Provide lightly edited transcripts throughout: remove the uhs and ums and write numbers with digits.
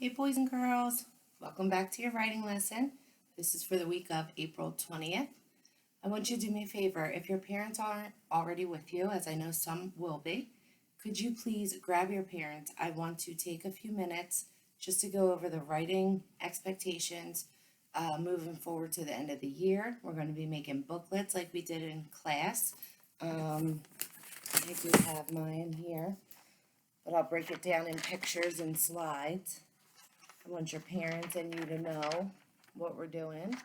Hey boys and girls, welcome back to your writing lesson. This is for the week of April 20th. I want you to do me a favor. If your parents aren't already with you, as I know some will be, could you please grab your parents? I want to take a few minutes just to go over the writing expectations moving forward to the end of the year. We're going to be making booklets like we did in class. I do have mine here, but I'll break it down in pictures and slides. I want your parents and you to know what we're doing,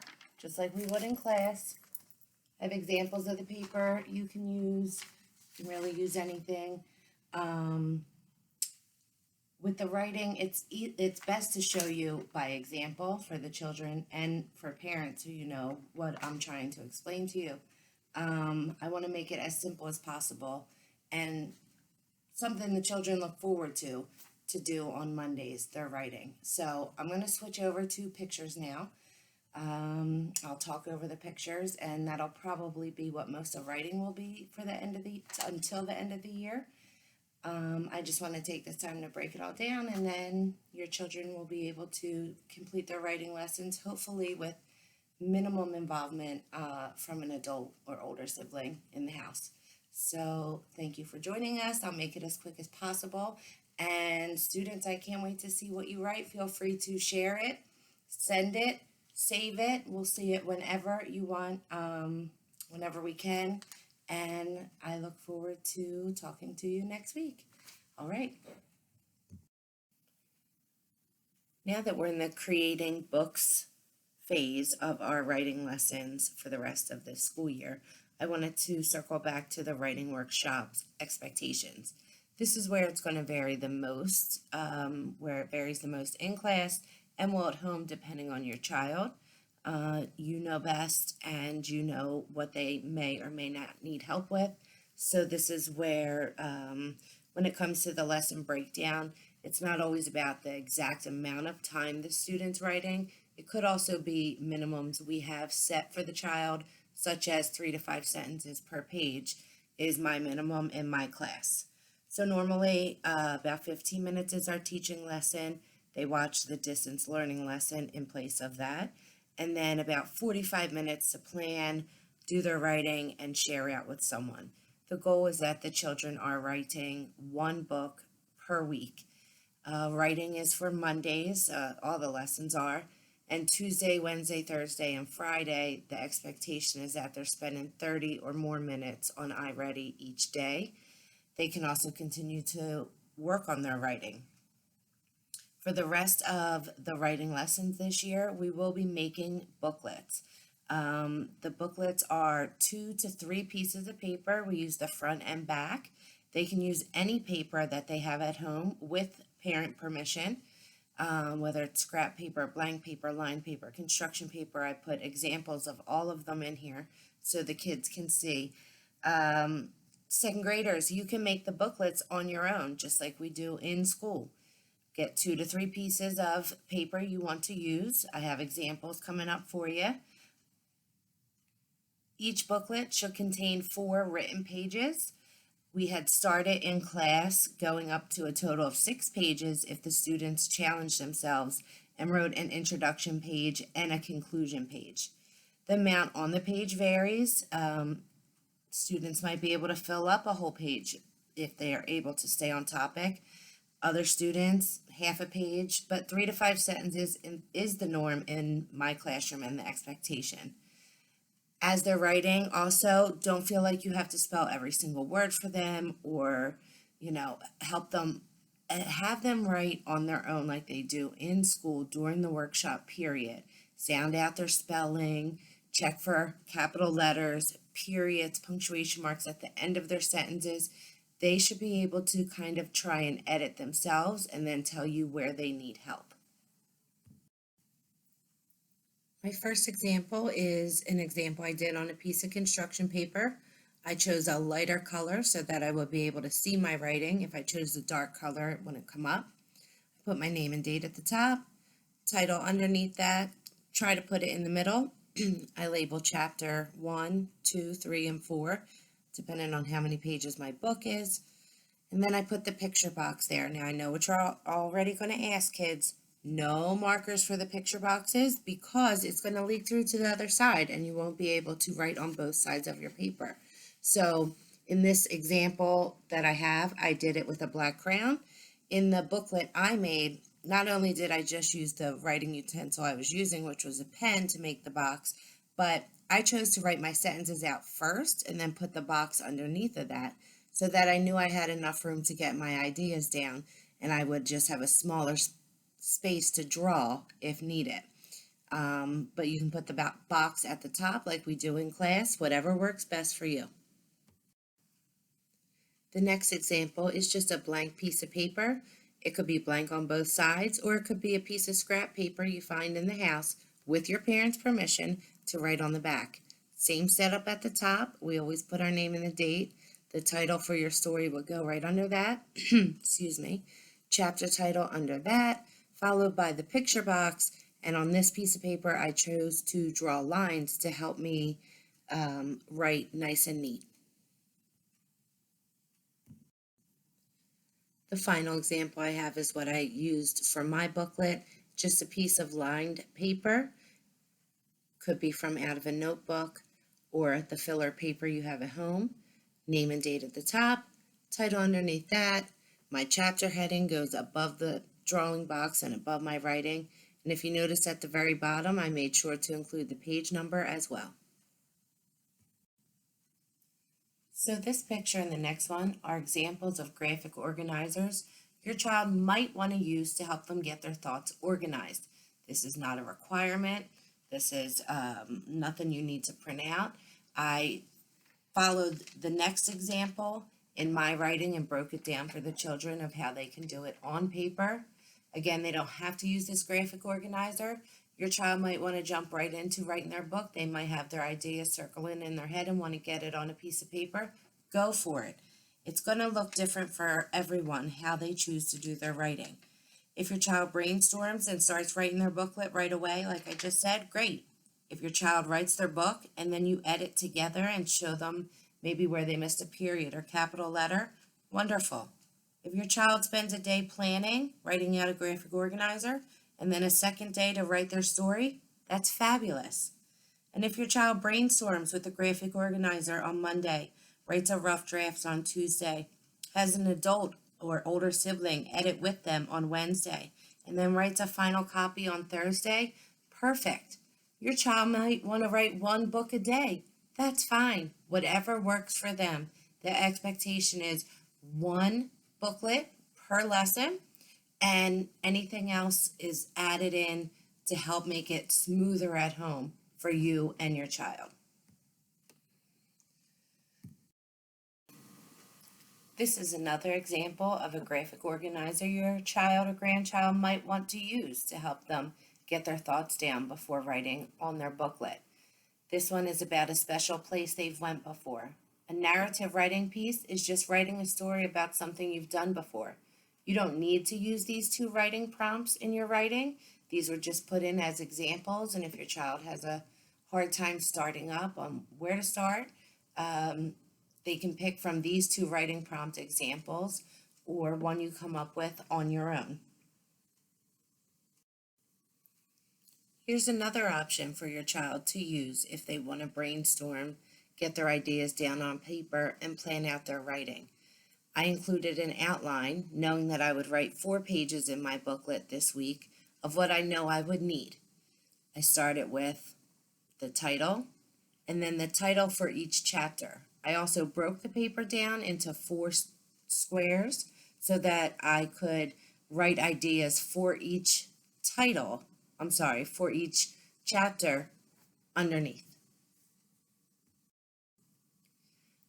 just like we would in class. I have examples of the paper you can use. You can really use anything. With the writing, it's best to show you by example for the children and for parents so you know what I'm trying to explain to you. I want to make it as simple as possible and something the children look forward to do on Mondays, their writing. So I'm going to switch over to pictures now. I'll talk over the pictures, and that'll probably be what most of writing will be for the end of until the end of the year. I just want to take this time to break it all down, and then your children will be able to complete their writing lessons, hopefully with minimum involvement from an adult or older sibling in the house. So thank you for joining us. I'll make it as quick as possible. And students, I can't wait to see what you write. Feel free to share it, send it, save it. We'll see it whenever you want, whenever we can. And I look forward to talking to you next week. All right. Now that we're in the creating books phase of our writing lessons for the rest of the school year, I wanted to circle back to the writing workshops expectations. This is where it's going to vary the most, where it varies the most in class and will at home depending on your child. You know best and you know what they may or may not need help with. So this is where when it comes to the lesson breakdown, it's not always about the exact amount of time the student's writing. It could also be minimums we have set for the child, such as 3 to 5 sentences per page is my minimum in my class. So normally about 15 minutes is our teaching lesson. They watch the distance learning lesson in place of that. And then about 45 minutes to plan, do their writing, and share out with someone. The goal is that the children are writing one book per week. Writing is for Mondays, all the lessons are. And Tuesday, Wednesday, Thursday, and Friday, the expectation is that they're spending 30 or more minutes on iReady each day. They can also continue to work on their writing. For the rest of the writing lessons this year, we will be making booklets. The booklets are 2 to 3 pieces of paper. We use the front and back. They can use any paper that they have at home with parent permission, whether it's scrap paper, blank paper, lined paper, construction paper. I put examples of all of them in here so the kids can see. Second graders, you can make the booklets on your own, just like we do in school. Get 2 to 3 pieces of paper you want to use. I have examples coming up for you. Each booklet should contain 4 written pages. We had started in class going up to a total of 6 pages if the students challenged themselves and wrote an introduction page and a conclusion page. The amount on the page varies. Students might be able to fill up a whole page if they are able to stay on topic. Other students, half a page, but 3 to 5 sentences is the norm in my classroom and the expectation. As they're writing, also, don't feel like you have to spell every single word for them or, help them, have them write on their own like they do in school during the workshop period. Sound out their spelling, check for capital letters, periods, punctuation marks at the end of their sentences. They should be able to kind of try and edit themselves and then tell you where they need help. My first example is an example I did on a piece of construction paper. I chose a lighter color so that I would be able to see my writing. If I chose a dark color, it wouldn't come up. I put my name and date at the top, title underneath that, try to put it in the middle. I label chapter 1, 2, 3, and 4, depending on how many pages my book is. And then I put the picture box there. Now I know what you're already going to ask, kids. No markers for the picture boxes because it's going to leak through to the other side and you won't be able to write on both sides of your paper. So in this example that I have, I did it with a black crayon. In the booklet I made, not only did I just use the writing utensil I was using, which was a pen, to make the box, but I chose to write my sentences out first and then put the box underneath of that so that I knew I had enough room to get my ideas down and I would just have a smaller space to draw if needed. But you can put the box at the top like we do in class, whatever works best for you. The next example is just a blank piece of paper. It could be blank on both sides, or it could be a piece of scrap paper you find in the house with your parents' permission to write on the back. Same setup at the top. We always put our name and the date. The title for your story would go right under that. Excuse me. Chapter title under that, followed by the picture box. And on this piece of paper, I chose to draw lines to help me write nice and neat. The final example I have is what I used for my booklet, just a piece of lined paper. Could be from out of a notebook or the filler paper you have at home. Name and date at the top, title underneath that. My chapter heading goes above the drawing box and above my writing. And if you notice at the very bottom, I made sure to include the page number as well. So this picture and the next one are examples of graphic organizers your child might want to use to help them get their thoughts organized. This is not a requirement. This is nothing you need to print out. I followed the next example in my writing and broke it down for the children of how they can do it on paper. Again, they don't have to use this graphic organizer. Your child might want to jump right into writing their book. They might have their ideas circling in their head and want to get it on a piece of paper. Go for it. It's going to look different for everyone, how they choose to do their writing. If your child brainstorms and starts writing their booklet right away, like I just said, great. If your child writes their book and then you edit together and show them maybe where they missed a period or capital letter, wonderful. If your child spends a day planning, writing out a graphic organizer, and then a second day to write their story, that's fabulous. And if your child brainstorms with a graphic organizer on Monday, writes a rough draft on Tuesday, has an adult or older sibling edit with them on Wednesday, and then writes a final copy on Thursday, perfect. Your child might want to write one book a day. That's fine. Whatever works for them. The expectation is one booklet per lesson, and anything else is added in to help make it smoother at home for you and your child. This is another example of a graphic organizer your child or grandchild might want to use to help them get their thoughts down before writing on their booklet. This one is about a special place they've went before. A narrative writing piece is just writing a story about something you've done before. You don't need to use these two writing prompts in your writing. These were just put in as examples, and if your child has a hard time starting up on where to start, they can pick from these two writing prompt examples or one you come up with on your own. Here's another option for your child to use if they want to brainstorm, get their ideas down on paper, and plan out their writing. I included an outline, knowing that I would write 4 pages in my booklet this week of what I know I would need. I started with the title, and then the title for each chapter. I also broke the paper down into 4 squares so that I could write ideas for each for each chapter underneath.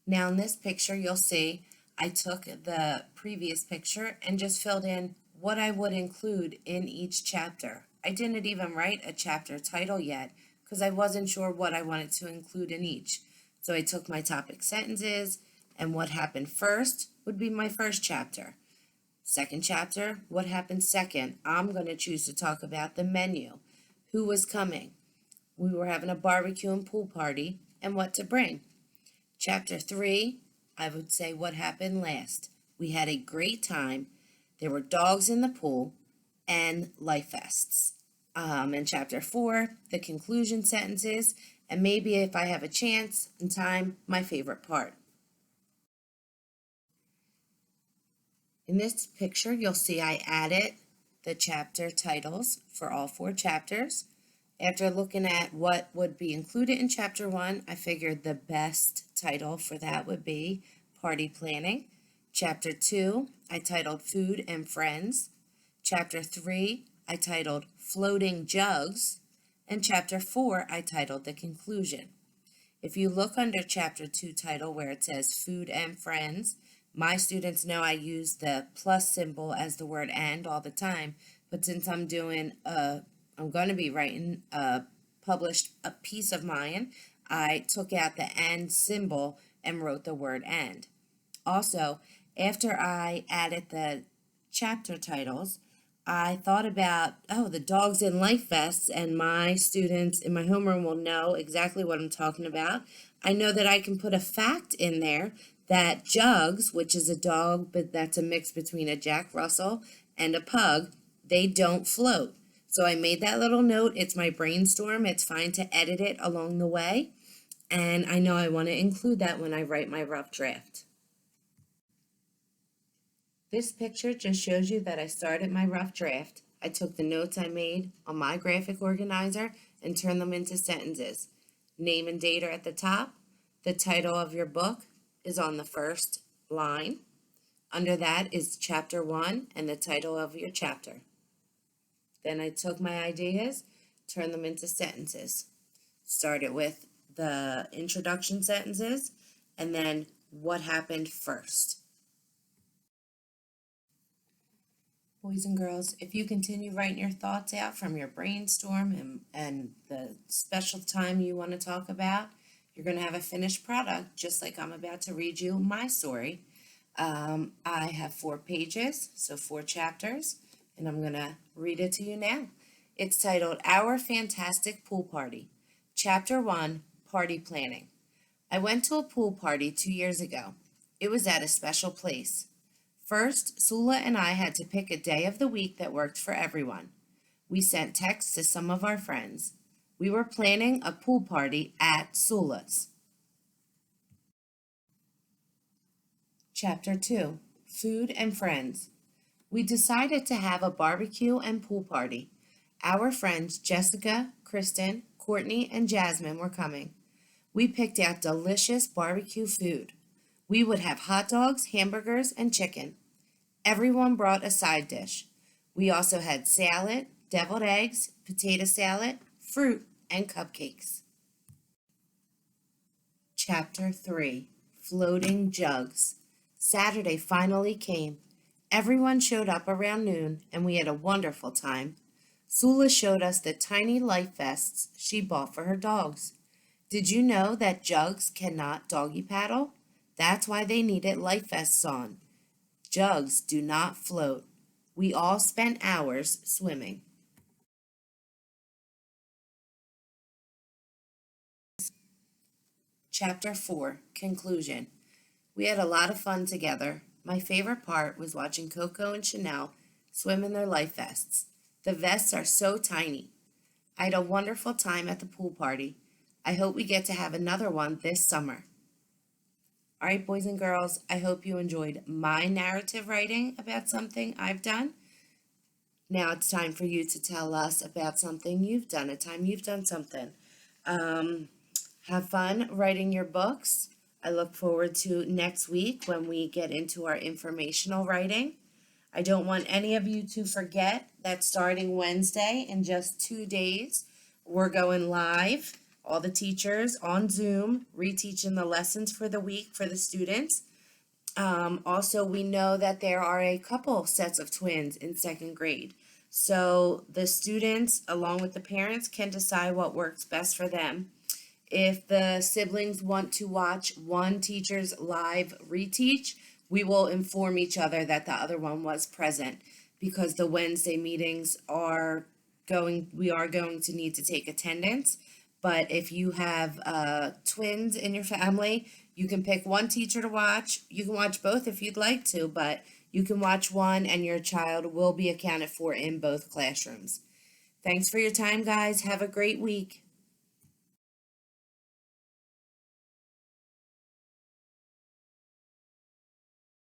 Now in this picture, you'll see I took the previous picture and just filled in what I would include in each chapter. I didn't even write a chapter title yet because I wasn't sure what I wanted to include in each. So I took my topic sentences, and what happened first would be my first chapter. Second chapter, what happened second? I'm going to choose to talk about the menu, who was coming. We were having a barbecue and pool party, and what to bring. Chapter 3, I would say what happened last. We had a great time. There were dogs in the pool, and life vests. In chapter 4, the conclusion sentences, and maybe if I have a chance and time, my favorite part. In this picture, you'll see I added the chapter titles for all 4 chapters. After looking at what would be included in chapter 1, I figured the best title for that would be Party Planning. Chapter 2, I titled Food and Friends. Chapter 3, I titled Floating Jugs. And chapter 4, I titled The Conclusion. If you look under chapter 2 title where it says Food and Friends, my students know I use the plus symbol as the word and all the time, but since I'm going to be writing published a piece of mine, I took out the and symbol and wrote the word and. Also, after I added the chapter titles, I thought about, the dogs in life vests, and my students in my homeroom will know exactly what I'm talking about. I know that I can put a fact in there that Jugs, which is a dog, but that's a mix between a Jack Russell and a pug, they don't float. So I made that little note. It's my brainstorm. It's fine to edit it along the way. And I know I want to include that when I write my rough draft. This picture just shows you that I started my rough draft. I took the notes I made on my graphic organizer and turned them into sentences. Name and date are at the top. The title of your book is on the first line. Under that is chapter 1 and the title of your chapter. Then I took my ideas, turned them into sentences. Started with the introduction sentences and then what happened first. Boys and girls, if you continue writing your thoughts out from your brainstorm and the special time you want to talk about, you're going to have a finished product, just like I'm about to read you my story. I have 4 pages, so 4 chapters, and I'm going to read it to you now. It's titled Our Fantastic Pool Party. Chapter 1, Party Planning. I went to a pool party 2 years ago. It was at a special place. First, Sula and I had to pick a day of the week that worked for everyone. We sent texts to some of our friends. We were planning a pool party at Sula's. Chapter 2, Food and Friends. We decided to have a barbecue and pool party. Our friends Jessica, Kristen, Courtney, and Jasmine were coming. We picked out delicious barbecue food. We would have hot dogs, hamburgers, and chicken. Everyone brought a side dish. We also had salad, deviled eggs, potato salad, fruit, and cupcakes. Chapter 3, Floating Jugs. Saturday finally came. Everyone showed up around noon, and we had a wonderful time. Sula showed us the tiny life vests she bought for her dogs. Did you know that Jugs cannot doggy paddle? That's why they needed life vests on. Jugs do not float. We all spent hours swimming. Chapter 4, Conclusion. We had a lot of fun together. My favorite part was watching Coco and Chanel swim in their life vests. The vests are so tiny. I had a wonderful time at the pool party. I hope we get to have another one this summer. All right, boys and girls, I hope you enjoyed my narrative writing about something I've done. Now it's time for you to tell us about something you've done, a time you've done something. Have fun writing your books. I look forward to next week when we get into our informational writing. I don't want any of you to forget that starting Wednesday in just 2 days, we're going live. All the teachers on Zoom, reteaching the lessons for the week for the students. Also, we know that there are a couple sets of twins in 2nd grade. So the students, along with the parents, can decide what works best for them. If the siblings want to watch one teacher's live reteach, we will inform each other that the other one was present, because the Wednesday meetings we are going to need to take attendance. But if you have twins in your family, You can pick one teacher to watch. You can watch both if you'd like to, but you can watch one and your child will be accounted for in both classrooms. Thanks for your time, guys. Have a great week.